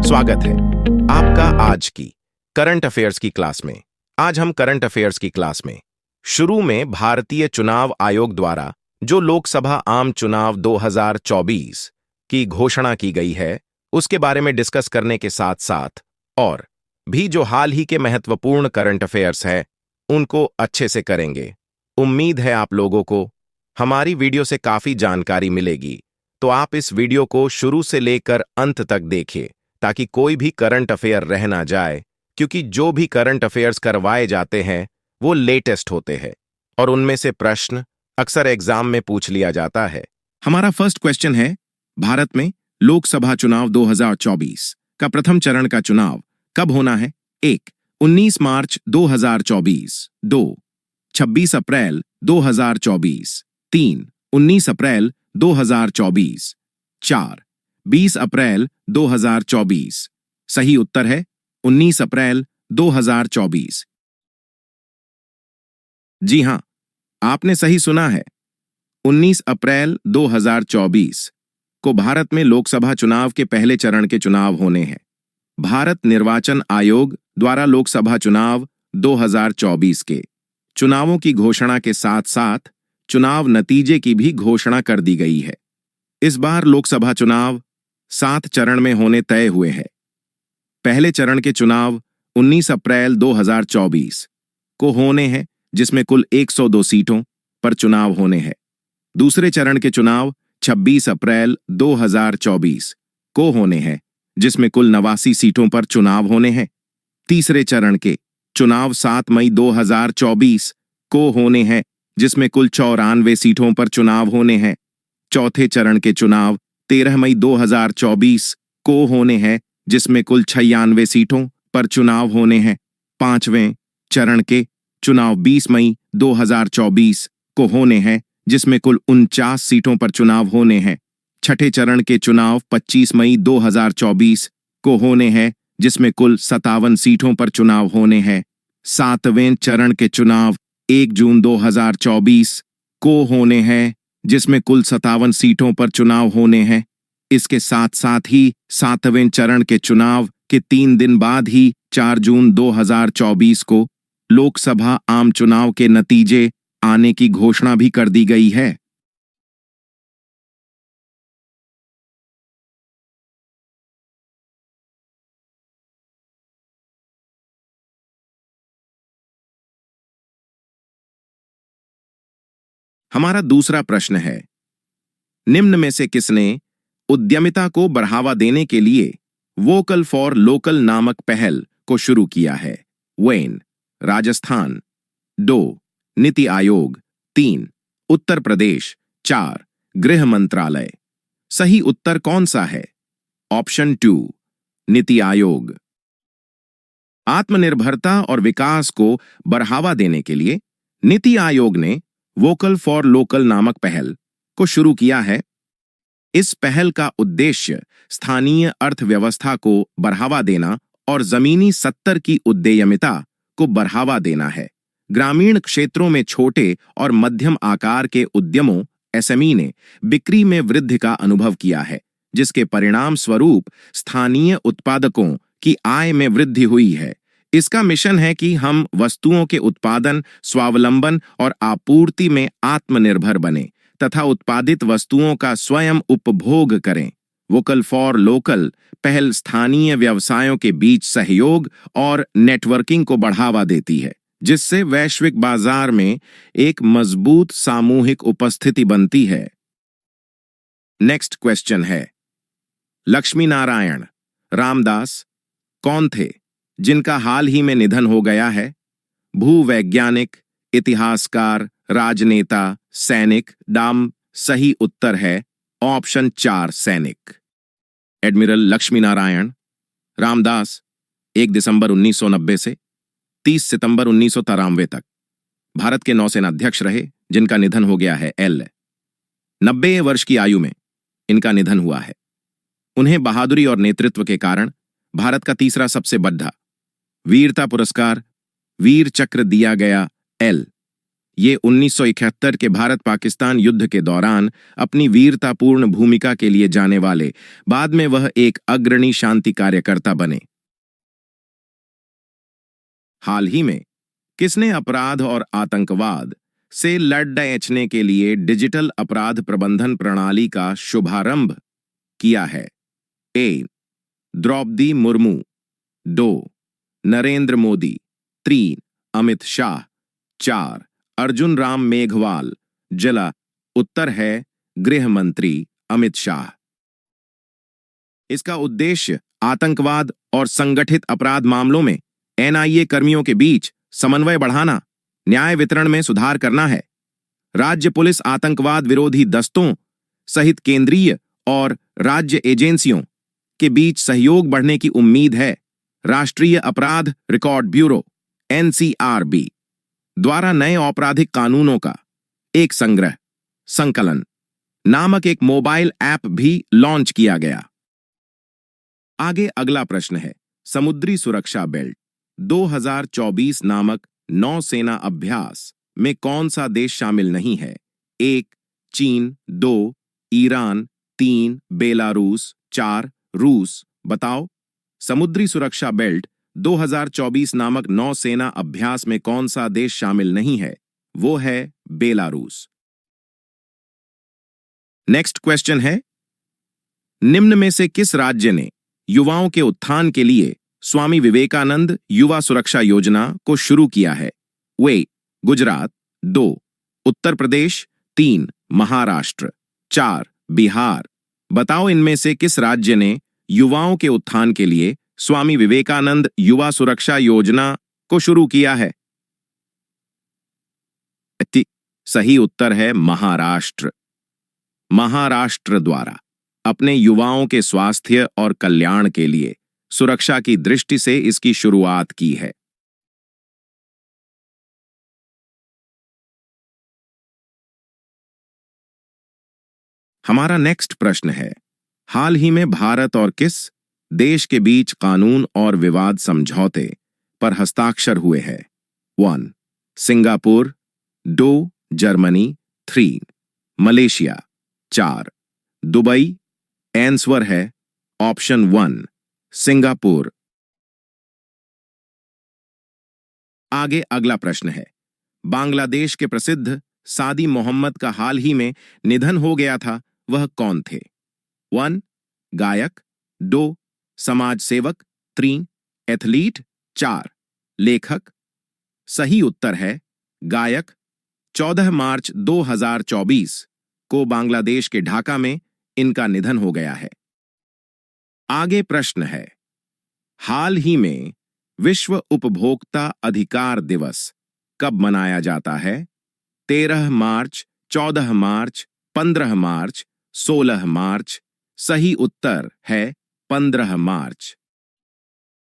स्वागत है आपका आज की करंट अफेयर्स की क्लास में। आज हम करंट अफेयर्स की क्लास में शुरू में भारतीय चुनाव आयोग द्वारा जो लोकसभा आम चुनाव 2024 की घोषणा की गई है उसके बारे में डिस्कस करने के साथ साथ और भी जो हाल ही के महत्वपूर्ण करंट अफेयर्स है उनको अच्छे से करेंगे। उम्मीद है आप लोगों को हमारी वीडियो से काफी जानकारी मिलेगी, तो आप इस वीडियो को शुरू से लेकर अंत तक देखें ताकि कोई भी करंट अफेयर रह ना जाए, क्योंकि जो भी करंट अफेयर्स करवाए जाते हैं वो लेटेस्ट होते हैं और उनमें से प्रश्न अक्सर एग्जाम में पूछ लिया जाता है। हमारा फर्स्ट क्वेश्चन है, भारत में लोकसभा चुनाव 2024 का प्रथम चरण का चुनाव कब होना है? 1. 19 मार्च 2024, 2. 26 अप्रैल 2024, 3. 19 अप्रैल 2024, 4. 20 अप्रैल 2024। सही उत्तर है 19 अप्रैल 2024। जी हां, आपने सही सुना है। 19 अप्रैल 2024 को भारत में लोकसभा चुनाव के पहले चरण के चुनाव होने हैं। भारत निर्वाचन आयोग द्वारा लोकसभा चुनाव 2024 के चुनावों की घोषणा के साथ साथ चुनाव नतीजे की भी घोषणा कर दी गई है। इस बार लोकसभा चुनाव 7 चरण में होने तय हुए हैं। पहले चरण के चुनाव 19 अप्रैल 2024 को होने हैं, जिसमें कुल 102 सीटों पर चुनाव होने हैं। दूसरे चरण के चुनाव 26 अप्रैल 2024 को होने हैं, जिसमें कुल 89 सीटों पर चुनाव होने हैं। तीसरे चरण के चुनाव 7 मई 2024 को होने हैं, जिसमें कुल 94 सीटों पर चुनाव होने हैं। चौथे चरण के चुनाव 13 मई 2024 को होने हैं, जिसमें कुल 96 सीटों पर चुनाव होने हैं। पांचवें चरण के चुनाव 20 मई 2024 को होने हैं, जिसमें कुल 49 सीटों पर चुनाव होने हैं। छठे चरण के चुनाव 25 मई 2024 को होने हैं, जिसमें कुल 57 सीटों पर चुनाव होने हैं। सातवें चरण के चुनाव 1 जून 2024 को होने हैं, जिसमें कुल 57 सीटों पर चुनाव होने हैं। इसके साथ साथ ही सातवें चरण के चुनाव के 3 दिन बाद ही 4 जून 2024 को लोकसभा आम चुनाव के नतीजे आने की घोषणा भी कर दी गई है। हमारा दूसरा प्रश्न है, निम्न में से किसने उद्यमिता को बढ़ावा देने के लिए वोकल फॉर लोकल नामक पहल को शुरू किया है? वेन, राजस्थान। 2. नीति आयोग। 3. उत्तर प्रदेश। 4. गृह मंत्रालय। सही उत्तर कौन सा है? ऑप्शन 2, नीति आयोग। आत्मनिर्भरता और विकास को बढ़ावा देने के लिए नीति आयोग ने वोकल फॉर लोकल नामक पहल को शुरू किया है। इस पहल का उद्देश्य स्थानीय अर्थव्यवस्था को बढ़ावा देना और जमीनी स्तर की उद्यमिता को बढ़ावा देना है। ग्रामीण क्षेत्रों में छोटे और मध्यम आकार के उद्यमों एसएमई ने बिक्री में वृद्धि का अनुभव किया है, जिसके परिणाम स्वरूप स्थानीय उत्पादकों की आय में वृद्धि हुई है। इसका मिशन है कि हम वस्तुओं के उत्पादन, स्वावलंबन और आपूर्ति में आत्मनिर्भर बने तथा उत्पादित वस्तुओं का स्वयं उपभोग करें। वोकल फॉर लोकल पहल स्थानीय व्यवसायों के बीच सहयोग और नेटवर्किंग को बढ़ावा देती है, जिससे वैश्विक बाजार में एक मजबूत सामूहिक उपस्थिति बनती है। नेक्स्ट क्वेश्चन है, लक्ष्मी नारायण रामदास कौन थे जिनका हाल ही में निधन हो गया है? भूवैज्ञानिक, इतिहासकार, राजनेता, सैनिक, डाम। सही उत्तर है ऑप्शन 4, सैनिक। एडमिरल लक्ष्मी नारायण रामदास 1 दिसंबर 1990 से 30 सितंबर 1993 तक भारत के नौसेना अध्यक्ष रहे, जिनका निधन हो गया है। 90 वर्ष की आयु में इनका निधन हुआ है। उन्हें बहादुरी और नेतृत्व के कारण भारत का तीसरा सबसे बड़ा वीरता पुरस्कार वीर चक्र दिया गया। ये 1971 के भारत पाकिस्तान युद्ध के दौरान अपनी वीरतापूर्ण भूमिका के लिए जाने वाले, बाद में वह एक अग्रणी शांति कार्यकर्ता बने। हाल ही में किसने अपराध और आतंकवाद से लड़ने के लिए डिजिटल अपराध प्रबंधन प्रणाली का शुभारंभ किया है? ए. द्रौपदी मुर्मू, 2. नरेंद्र मोदी, 3. अमित शाह, 4. अर्जुन राम मेघवाल। जला उत्तर है गृह मंत्री अमित शाह। इसका उद्देश्य आतंकवाद और संगठित अपराध मामलों में एनआईए कर्मियों के बीच समन्वय बढ़ाना, न्याय वितरण में सुधार करना है। राज्य पुलिस आतंकवाद विरोधी दस्तों सहित केंद्रीय और राज्य एजेंसियों के बीच सहयोग बढ़ने की उम्मीद है। राष्ट्रीय अपराध रिकॉर्ड ब्यूरो एनसीआरबी द्वारा नए आपराधिक कानूनों का एक संकलन नामक एक मोबाइल ऐप भी लॉन्च किया गया। आगे अगला प्रश्न है, समुद्री सुरक्षा बेल्ट 2024 नामक नौसेना अभ्यास में कौन सा देश शामिल नहीं है? 1. चीन, 2. ईरान, 3. बेलारूस, 4. रूस। बताओ, समुद्री सुरक्षा बेल्ट 2024 नामक नौसेना अभ्यास में कौन सा देश शामिल नहीं है? वो है बेलारूस। नेक्स्ट क्वेश्चन है, निम्न में से किस राज्य ने युवाओं के उत्थान के लिए स्वामी विवेकानंद युवा सुरक्षा योजना को शुरू किया है? वे गुजरात, 2. उत्तर प्रदेश, 3. महाराष्ट्र, 4. बिहार। बताओ, इनमें से किस राज्य ने युवाओं के उत्थान के लिए स्वामी विवेकानंद युवा सुरक्षा योजना को शुरू किया है? सही उत्तर है महाराष्ट्र। महाराष्ट्र द्वारा अपने युवाओं के स्वास्थ्य और कल्याण के लिए सुरक्षा की दृष्टि से इसकी शुरुआत की है। हमारा नेक्स्ट प्रश्न है, हाल ही में भारत और किस देश के बीच कानून और विवाद समझौते पर हस्ताक्षर हुए हैं? 1. Singapore, 2. Germany, 3. Malaysia, 4. Dubai. Answer है ऑप्शन 1 सिंगापुर। आगे अगला प्रश्न है, बांग्लादेश के प्रसिद्ध सादी मोहम्मद का हाल ही में निधन हो गया था, वह कौन थे? 1. गायक, 2. समाज सेवक, 3. एथलीट, 4. लेखक। सही उत्तर है गायक। 14 मार्च 2024 को बांग्लादेश के ढाका में इनका निधन हो गया है। आगे प्रश्न है, हाल ही में विश्व उपभोक्ता अधिकार दिवस कब मनाया जाता है? 13 मार्च, 14 मार्च, 15 मार्च, 16 मार्च। सही उत्तर है 15 मार्च।